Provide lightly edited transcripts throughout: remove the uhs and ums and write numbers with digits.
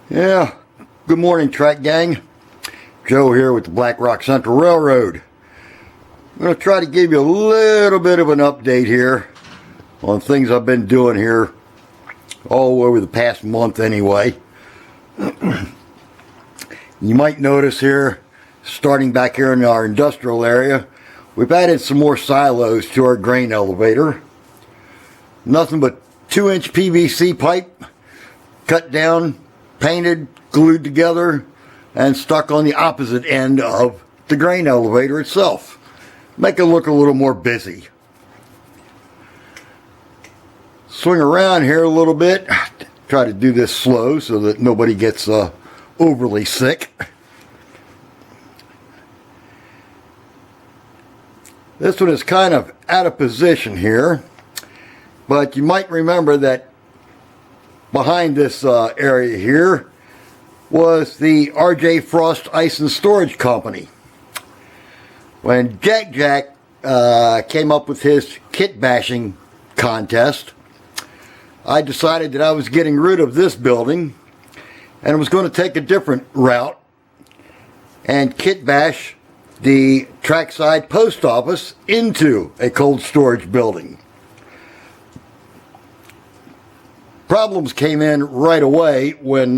Yeah, good morning, track gang. Joe here with the Black Rock Central Railroad. I'm going to try to give you a little bit of an update here on things I've been doing here all over the past month anyway. You might notice here, starting back here in our industrial area, we've added some more silos to our grain elevator. Nothing but 2-inch PVC pipe, cut down, painted, glued together, and stuck on the opposite end of the grain elevator itself. Make it look a little more busy. Swing around here a little bit. Try to do this slow so that nobody gets overly sick. This one is kind of out of position here, but you might remember that behind this area here was the R.J. Frost Ice and Storage Company. When Jack came up with his kit bashing contest, I decided that I was getting rid of this building and was going to take a different route and kit bash the trackside post office into a cold storage building. Problems came in right away when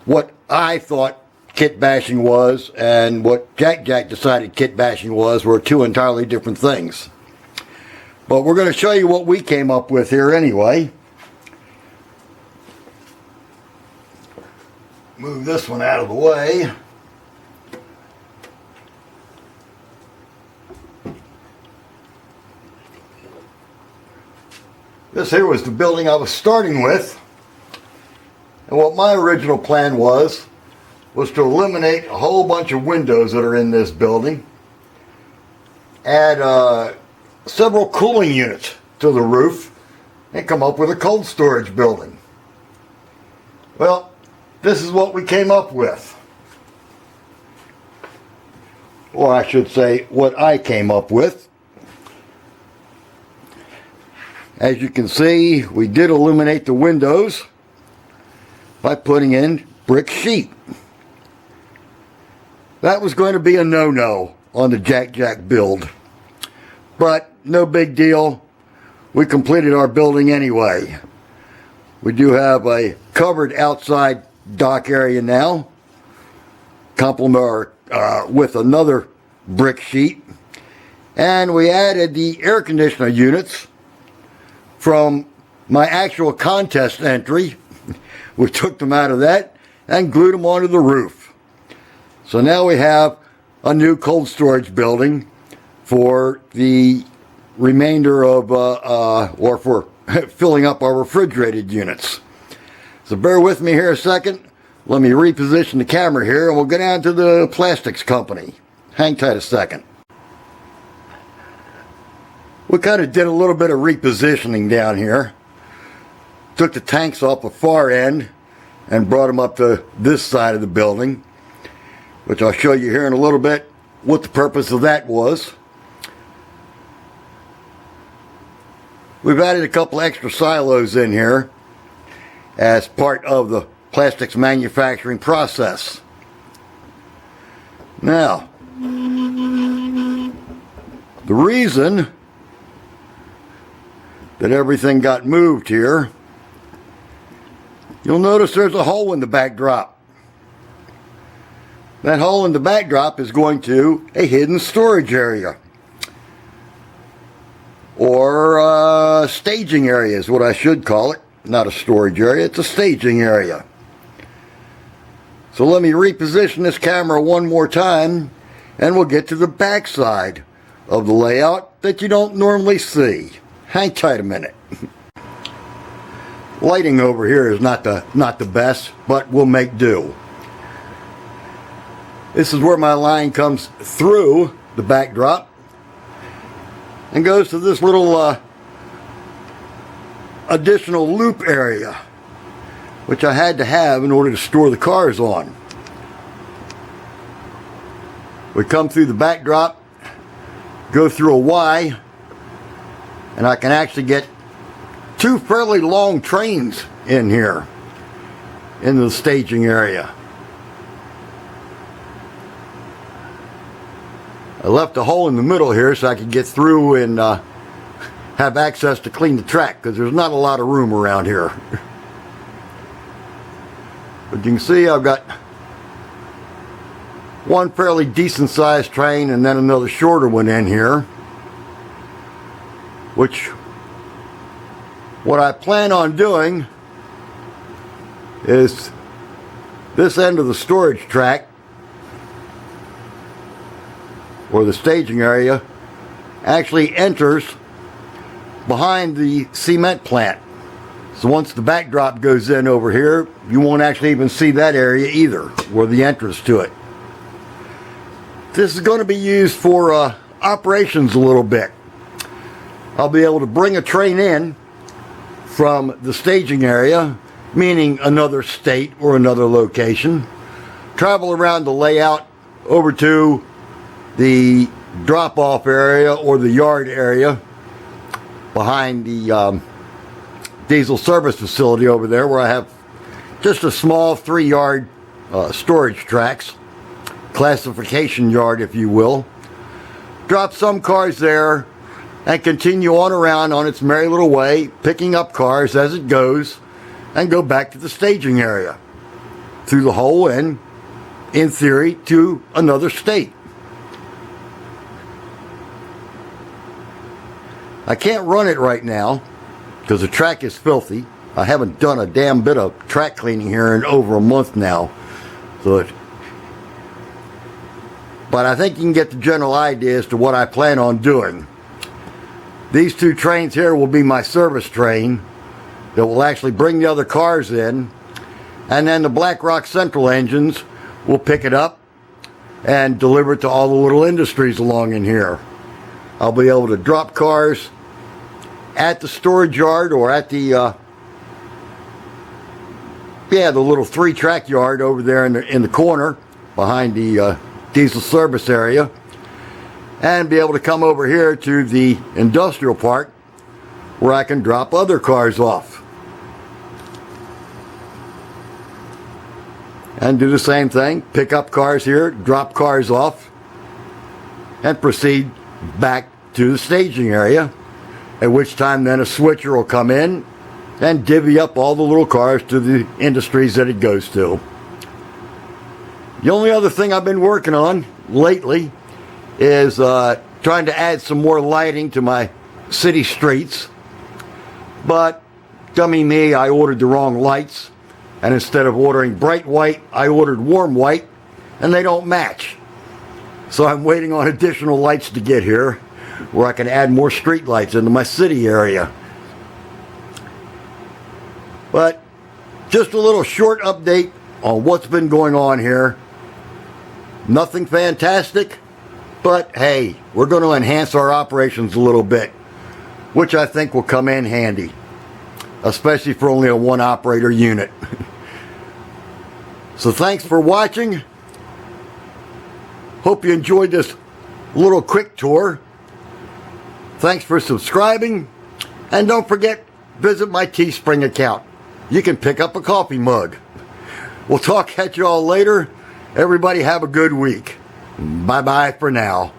what I thought kit bashing was and what Jack decided kit bashing was were two entirely different things. But we're going to show you what we came up with here anyway. Move this one out of the way. This here was the building I was starting with, and what my original plan was to eliminate a whole bunch of windows that are in this building, add several cooling units to the roof, and come up with a cold storage building. Well, this is what we came up with. Or I should say, what I came up with. As you can see, we did illuminate the windows by putting in brick sheet. That was going to be a no-no on the Jack build. But no big deal. We completed our building anyway. We do have a covered outside dock area now, with another brick sheet. And we added the air conditioner units from my actual contest entry. We took them out of that and glued them onto the roof. So now we have a new cold storage building for the remainder of, or for filling up our refrigerated units. So bear with me here a second. Let me reposition the camera here and we'll go down to the plastics company. Hang tight a second. We kind of did a little bit of repositioning down here. Took the tanks off the far end and brought them up to this side of the building, which I'll show you here in a little bit what the purpose of that was. We've added a couple extra silos in here as part of the plastics manufacturing process. Now, the reason that everything got moved here, you'll notice there's a hole in the backdrop. That hole in the backdrop is going to a hidden storage area, or staging area is what I should call it. Not a storage area, it's a staging area. So let me reposition this camera one more time and we'll get to the back side of the layout that you don't normally see. Hang tight a minute. Lighting over here is not the best, but we'll make do. This is where my line comes through the backdrop and goes to this little additional loop area, which I had to have in order to store the cars on. We come through the backdrop, go through a Y, and I can actually get two fairly long trains in here. into the staging area. I left a hole in the middle here so I could get through and have access to clean the track, because there's not a lot of room around here. But you can see I've got one fairly decent sized train and then another shorter one in here, which what I plan on doing is this end of the storage track, or the staging area, actually enters behind the cement plant. So once the backdrop goes in over here, you won't actually even see that area either, or the entrance to it. This is going to be used for operations a little bit. I'll be able to bring a train in from the staging area, meaning another state or another location, travel around the layout over to the drop-off area or the yard area behind the diesel service facility over there, where I have just a small 3-yard storage tracks, classification yard if you will. Drop some cars there and continue on around on its merry little way, picking up cars as it goes, and go back to the staging area through the hole and, in theory, to another state. I can't run it right now because the track is filthy. I haven't done a damn bit of track cleaning here in over a month now. But I think you can get the general idea as to what I plan on doing. These 2 trains here will be my service train that will actually bring the other cars in, and then the Black Rock Central engines will pick it up and deliver it to all the little industries along in here. I'll be able to drop cars at the storage yard or at the the little 3-track yard over there in the corner behind the diesel service area, and be able to come over here to the industrial park where I can drop other cars off and do the same thing, pick up cars here, drop cars off, and proceed back to the staging area, at which time then a switcher will come in and divvy up all the little cars to the industries that it goes to. The only other thing I've been working on lately is trying to add some more lighting to my city streets, but dummy me, I ordered the wrong lights, and instead of ordering bright white, I ordered warm white, and they don't match. So I'm waiting on additional lights to get here where I can add more street lights into my city area. But just a little short update on what's been going on here. Nothing fantastic, but hey, we're going to enhance our operations a little bit, which I think will come in handy, especially for only a 1-operator unit. So thanks for watching. Hope you enjoyed this little quick tour. Thanks for subscribing, and don't forget, visit my Teespring account. You can pick up a coffee mug. We'll talk at you all later. Everybody have a good week. Bye-bye for now.